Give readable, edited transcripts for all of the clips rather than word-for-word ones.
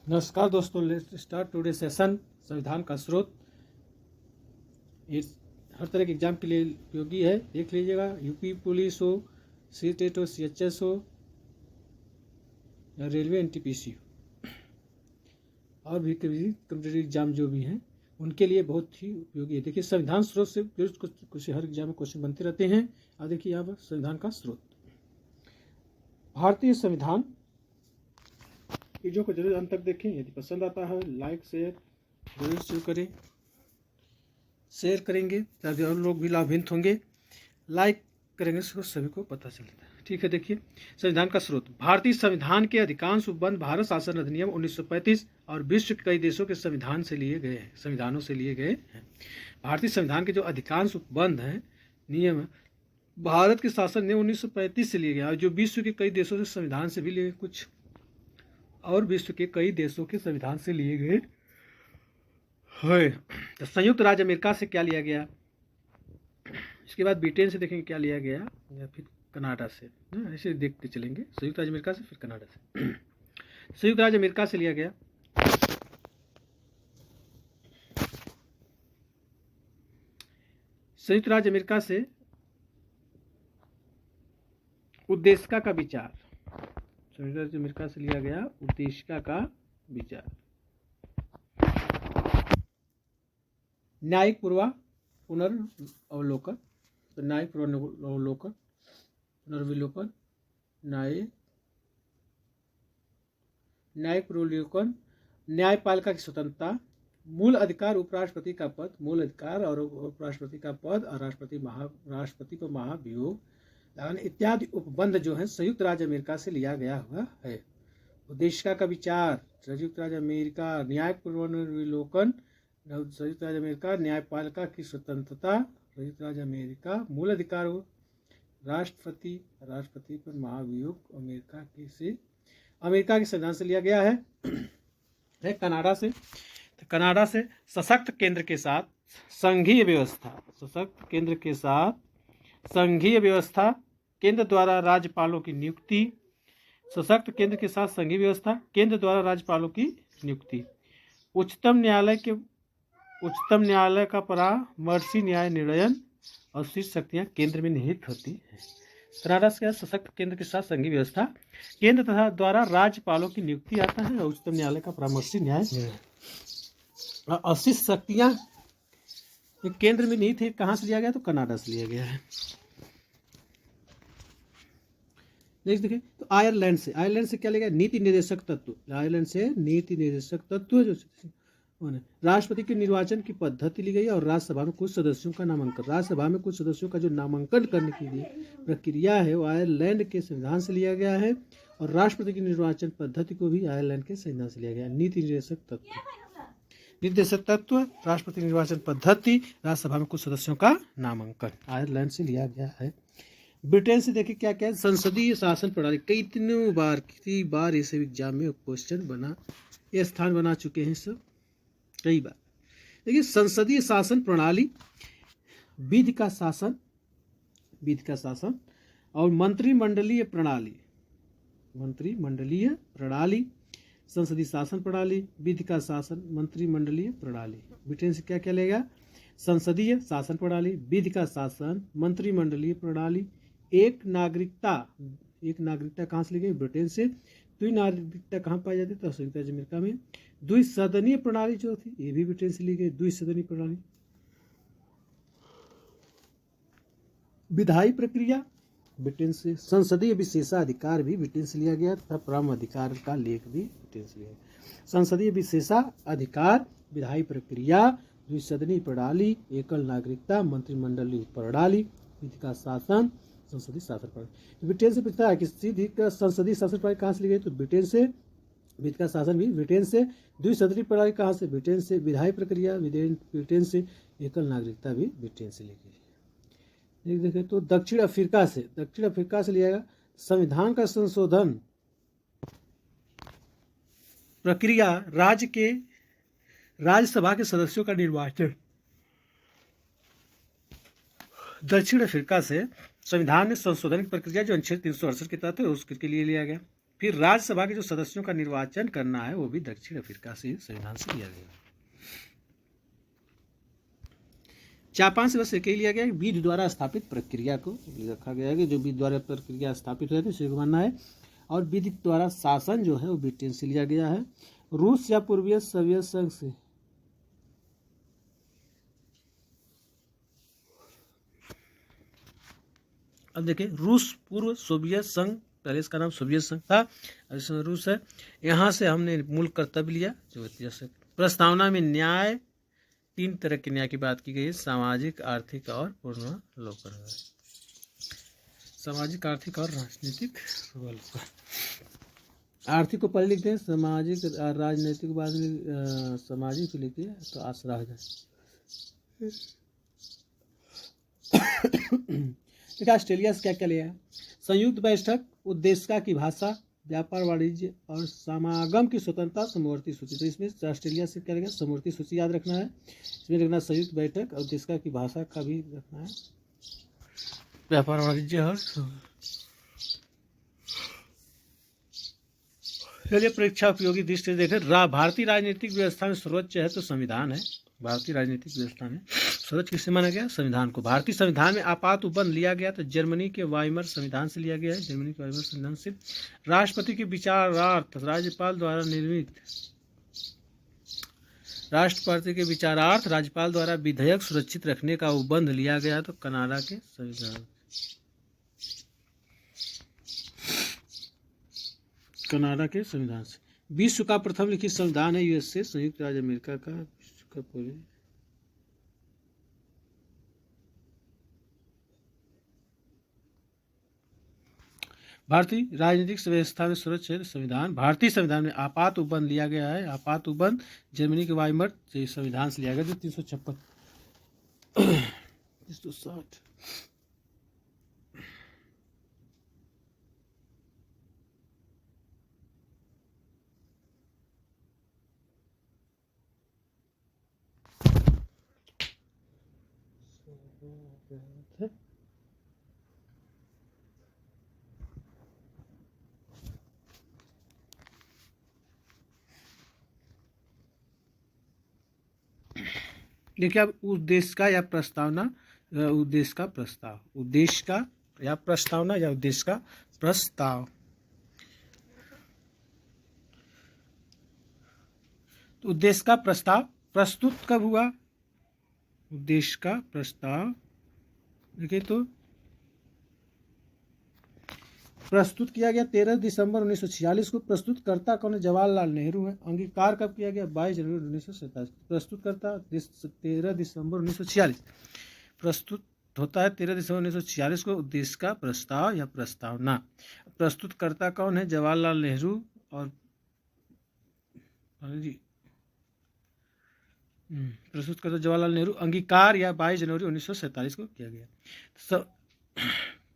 नमस्कार दोस्तों, let's start today session. संविधान का स्रोत ये हर तरह के एग्जाम के लिए उपयोगी है। देख लीजिएगा, यूपी पुलिस हो, सीटेट हो, सीएचएस हो या रेलवे एनटीपीसी हो, और भी कभी कम्पिटेटिव एग्जाम जो भी हैं उनके लिए बहुत ही उपयोगी है। देखिए, संविधान स्रोत से कुछ हर एग्जाम में क्वेश्चन बनते रहते हैं। और देखिए यहाँ पर संविधान का स्रोत, भारतीय संविधान। वीडियो को जरूर अंत तक देखें। यदि पसंद आता है लाइक शेयर जरूर शुरू करें। शेयर करेंगे ताकि और लोग भी लाभान्वित होंगे। लाइक करेंगे तो सभी को पता चलता है। ठीक है, देखिए संविधान का स्रोत। भारतीय संविधान के अधिकांश उपबंध भारत शासन अधिनियम 1935 और विश्व के कई देशों के संविधानों से लिए गए हैं। भारतीय संविधान के जो अधिकांश उपबंध हैं, नियम, भारत के शासन नियम 1935 से लिए गए और जो विश्व के कई देशों से संविधान से भी लिए कुछ और विश्व के कई देशों के संविधान से लिए गए है। तो संयुक्त राज्य अमेरिका से क्या लिया गया, इसके बाद ब्रिटेन से देखेंगे क्या लिया गया, या फिर कनाडा से। ऐसे देखते चलेंगे, संयुक्त राज्य अमेरिका से, फिर कनाडा से। संयुक्त राज्य अमेरिका से लिया गया संयुक्त राज्य अमेरिका से उद्देशिका का विचार। संयुक्त राज्य अमेरिका से लिया गया उद्देशिका का विचार। न्यायिक पुनर्विलोकन, न्यायिक पुनर्विलोकन, न्यायिक पुनर्विलोकन, न्यायपालिका की स्वतंत्रता, मूल अधिकार, उपराष्ट्रपति का पद, मूल अधिकार और उपराष्ट्रपति का पद, और राष्ट्रपति पर महाभियोग इत्यादि उपबंध जो है संयुक्त राज्य अमेरिका से लिया गया हुआ है। उद्देशिका का विचार संयुक्त राज्य अमेरिका, न्यायिक पुनर्विलोकन संयुक्त राज्य अमेरिका, न्यायपालिका की स्वतंत्रता संयुक्त राज्य अमेरिका, मूल अधिकार राष्ट्रपति पर महाभियोग अमेरिका के संविधान से लिया गया है। कनाडा से, तो कनाडा से सशक्त केंद्र के साथ संघीय व्यवस्था, सशक्त केंद्र के साथ संघीय व्यवस्था, केंद्र द्वारा राज्यपालों की नियुक्ति, सशक्त केंद्र के साथ संघीय व्यवस्था, केंद्र द्वारा राज्यपालों की नियुक्ति, उच्चतम न्यायालय का परामर्शी न्याय निर्णयन और शीर्ष शक्तियां केंद्र में निहित होती है। कनाडा से सशक्त केंद्र के साथ संघीय व्यवस्था, केंद्र तथा द्वारा राज्यपालों की नियुक्ति आता है, और उच्चतम न्यायालय का परामर्शी न्याय निर्णय और शीर्ष शक्तियां केंद्र में निहित है। कहाँ से लिया गया, तो कनाडा से लिया गया है। नेक्स्ट देखिए, तो आयरलैंड से क्या लिया गया, नीति निर्देशक तत्व। आयरलैंड से नीति निर्देशक तत्व जो राष्ट्रपति के निर्वाचन की पद्धति ली गई और राज्यसभा में कुछ सदस्यों का नामांकन। राज्यसभा में कुछ सदस्यों का जो नामांकन करने की प्रक्रिया है वो आयरलैंड के संविधान से लिया गया है, और राष्ट्रपति की निर्वाचन पद्धति को भी आयरलैंड के संविधान से लिया गया। नीति निर्देशक तत्व, राष्ट्रपति निर्वाचन पद्धति, राज्यसभा में कुछ सदस्यों का नामांकन आयरलैंड से लिया गया है। ब्रिटेन से देखिए क्या क्या है, संसदीय शासन प्रणाली। कितनी बार इस एग्जाम में क्वेश्चन बना, ये स्थान बना चुके हैं सब कई बार। देखिए, संसदीय शासन प्रणाली, विधि का शासन और मंत्रिमंडलीय प्रणाली, संसदीय शासन प्रणाली, विधि का शासन, मंत्रिमंडलीय प्रणाली। ब्रिटेन से क्या क्या लेगा, संसदीय शासन प्रणाली, विधि का शासन, मंत्रिमंडलीय प्रणाली, एक नागरिकता कहाँ से ली गई, ब्रिटेन से। द्विनागरिकता कहाँ पाई जाती है, तो संयुक्त राज्य अमेरिका में। द्विसदनीय प्रणाली जो थी ये भी ब्रिटेन से ली गई, द्विसदनीय प्रणाली। विधायी प्रक्रिया ब्रिटेन से। संसदीय विशेषाधिकार भी ब्रिटेन से लिया गया तथा परम अधिकार का लेख भी ब्रिटेन से लिया गया। संसदीय विशेषाधिकार, विधायी प्रक्रिया, द्विसदनीय प्रणाली, एकल नागरिकता, मंत्रिमंडलीय प्रणाली, विधि का शासन, संसदीय शासन प्रणाली। ब्रिटेन से पूछता है कि सीधी संसदीय शासन प्रणाली कहाँ से ली गई, तो ब्रिटेन से। विधि का शासन भी ब्रिटेन से। द्विसदनीय प्रणाली कहाँ से, ब्रिटेन से। विधायी प्रक्रिया ब्रिटेन से। एकल नागरिकता भी ब्रिटेन से ली गई। देखें तो दक्षिण अफ्रीका से लिया गया संविधान का संशोधन प्रक्रिया, राज्यसभा के सदस्यों का निर्वाचन। दक्षिण अफ्रीका से संविधान में संशोधन की प्रक्रिया जो अनुच्छेद 368 के तहत है उसके लिए लिया गया। फिर राज्यसभा के जो सदस्यों का निर्वाचन करना है वो भी दक्षिण अफ्रीका से संविधान से लिया गया। जापान से बस एक ही लिया गया, विधि द्वारा स्थापित प्रक्रिया को रखा गया है कि जो विधि द्वारा प्रक्रिया स्थापित हुई थी उसे मानना है। और विधि द्वारा शासन जो है वो ब्रिटेन से लिया गया है। रूस या पूर्वीय सोवियत संघ से, अब देखिए रूस पूर्व सोवियत संघ, पहले इसका नाम सोवियत संघ था, अब इसमें रूस है। यहाँ से हमने मूल कर्तव्य लिया जो जैसे प्रस्तावना में न्याय, 3 तरह के न्याय की बात की गई है, सामाजिक, आर्थिक और पुनर्वलोकन। सामाजिक, आर्थिक और राजनीतिक। आर्थिक को पहले लिखते हैं, सामाजिक राजनीतिक बाद में सामाजिक लिखिए तो आसरा हो जाए। देखिए ऑस्ट्रेलिया से क्या क्या लिया है, संयुक्त बैठक, उद्देशिका की भाषा, व्यापार, वाणिज्य और समागम की स्वतंत्रता, समवर्ती सूची। तो इसमें ऑस्ट्रेलिया से क्या रहेगा, समवर्ती सूची याद रखना है। इसमें रखना संयुक्त बैठक और उद्देशिका की भाषा का भी रखना है, व्यापार, वाणिज्य और। चलिए परीक्षा उपयोगी दृष्टि से देखें, भारतीय राजनीतिक व्यवस्था में सर्वोच्च है तो संविधान है। भारतीय राजनीतिक व्यवस्था में सर्वोच्च किससे माना गया, संविधान को। भारतीय संविधान में आपात उपबंध लिया गया तो जर्मनी के वाइमर संविधान से लिया गया है, जर्मनी के वाइमर संविधान से। राष्ट्रपति के विचारार्थ राज्यपाल द्वारा निर्मित, राष्ट्रपति के विचारार्थ राज्यपाल द्वारा विधेयक सुरक्षित रखने का उपबंध लिया गया तो कनाडा के संविधान, कनाडा के संविधान से। विश्व का प्रथम लिखित संविधान है यूएस से, संयुक्त राज्य अमेरिका का। विश्व का पूरे भारतीय राजनीतिक व्यवस्था में सर्वोच्च है संविधान। भारतीय संविधान में आपात उपबंध लिया गया है, आपात उपबंध जर्मनी के वाइमर संविधान से लिया गया जो 356 360। देखिए अब उद्देश्य का या प्रस्तावना, उद्देश्य का प्रस्ताव, उद्देश्य का या प्रस्तावना या उद्देश्य का प्रस्ताव। तो उद्देश्य का प्रस्ताव प्रस्तुत कब हुआ, उद्देश्य का प्रस्ताव देखिए तो प्रस्तुत किया गया 13 दिसंबर 1946 को। प्रस्तुतकर्ता कौन है, जवाहरलाल नेहरू है। अंगीकार कब किया गया, 22 जनवरी 1947। प्रस्तुतकर्ता 13 दिसंबर 1946, प्रस्तुत होता है 13 दिसंबर 1946 को उद्देश्य का प्रस्ताव या प्रस्तावना। प्रस्तुतकर्ता कौन है, जवाहरलाल नेहरू और जी प्रस्तुतकर्ता जवाहरलाल नेहरू। अंगीकार या 22 जनवरी 1947 को किया गया,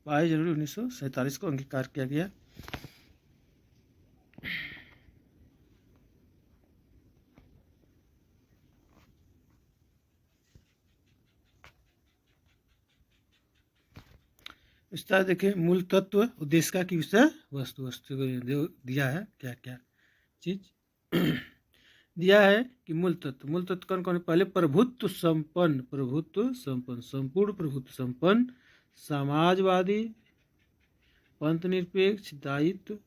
22 जनवरी 1947 को अंगीकार किया गया। इस तरह देखिए मूल तत्व, उद्देशिका की विषय वस्तु, वस्तु को दिया है क्या क्या चीज दिया है कि मूल तत्व, मूल तत्व कौन कौन है, पहले प्रभुत्व संपन्न, प्रभुत्व संपन्न, संपूर्ण प्रभुत्व संपन्न, समाजवादी, पंथ निरपेक्ष, दायित्व,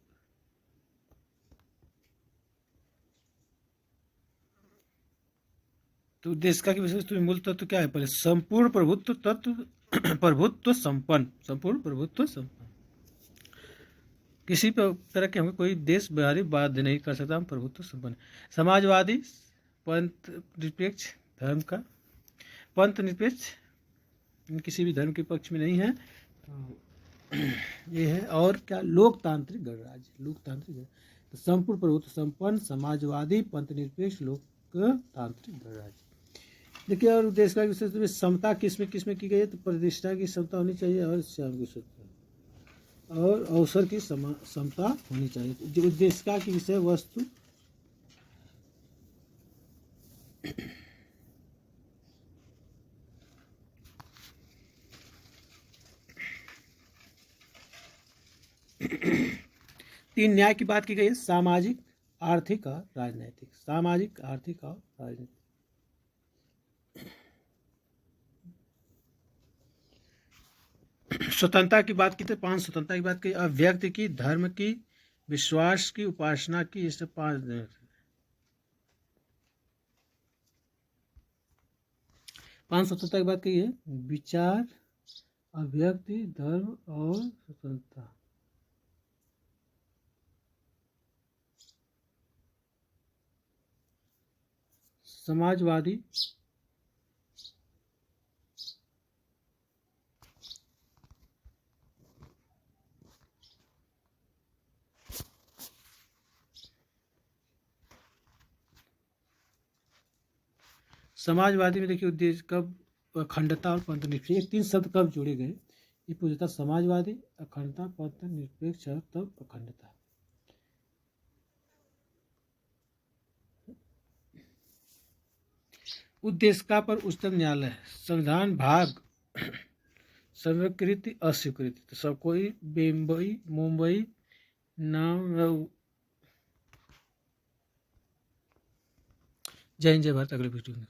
तो उद्देशिका की विशेषता मूल तत्व क्या है, पहले संपूर्ण प्रभुत्व तत्व, प्रभुत्व संपन्न, संपूर्ण प्रभुत्व संपन्न, किसी तरह के हमें कोई देश बाहरी बाध्य नहीं कर सकता, हम प्रभुत्व संपन्न। समाजवादी, पंथ निरपेक्ष, धर्म का पंथ निरपेक्ष, किसी भी धर्म के पक्ष में नहीं है, ये है। और क्या, लोकतांत्रिक गणराज्य, लोकतांत्रिक, तो संपूर्ण प्रभुत्व संपन्न, समाजवादी, पंथ निरपेक्ष, लोकतांत्रिक गणराज्य। देखिए और देश का विशेष में समता किसमें किसमें की गई है, तो प्रतिष्ठा की समता होनी चाहिए और श्रम की समता और अवसर की समता होनी चाहिए। जो उद्देशिका की विषय वस्तु, तीन न्याय की बात की गई है, सामाजिक, आर्थिक और राजनीतिक। सामाजिक, आर्थिक और राजनीतिक। स्वतंत्रता की बात की तो 5 स्वतंत्रता की बात की, अब व्यक्ति की, धर्म की, विश्वास की, उपासना की, इससे 5 स्वतंत्रता की बात की है, विचार, अभिव्यक्ति, धर्म और स्वतंत्रता। समाजवादी, समाजवादी में देखिए उद्देश्य कब, अखंडता और पंथ निरपेक्ष, ये 3 शब्द कब जोड़े गए, ये पूछता समाजवादी, अखंडता, पंथ निरपेक्ष और तब अखंडता। उद्देशिका पर उच्चतम न्यायालय, संविधान भाग स्वीकृति अस्वीकृति, तो सब कोई मुंबई नाम। जय हिंद, जय भारत। अगले वीडियो में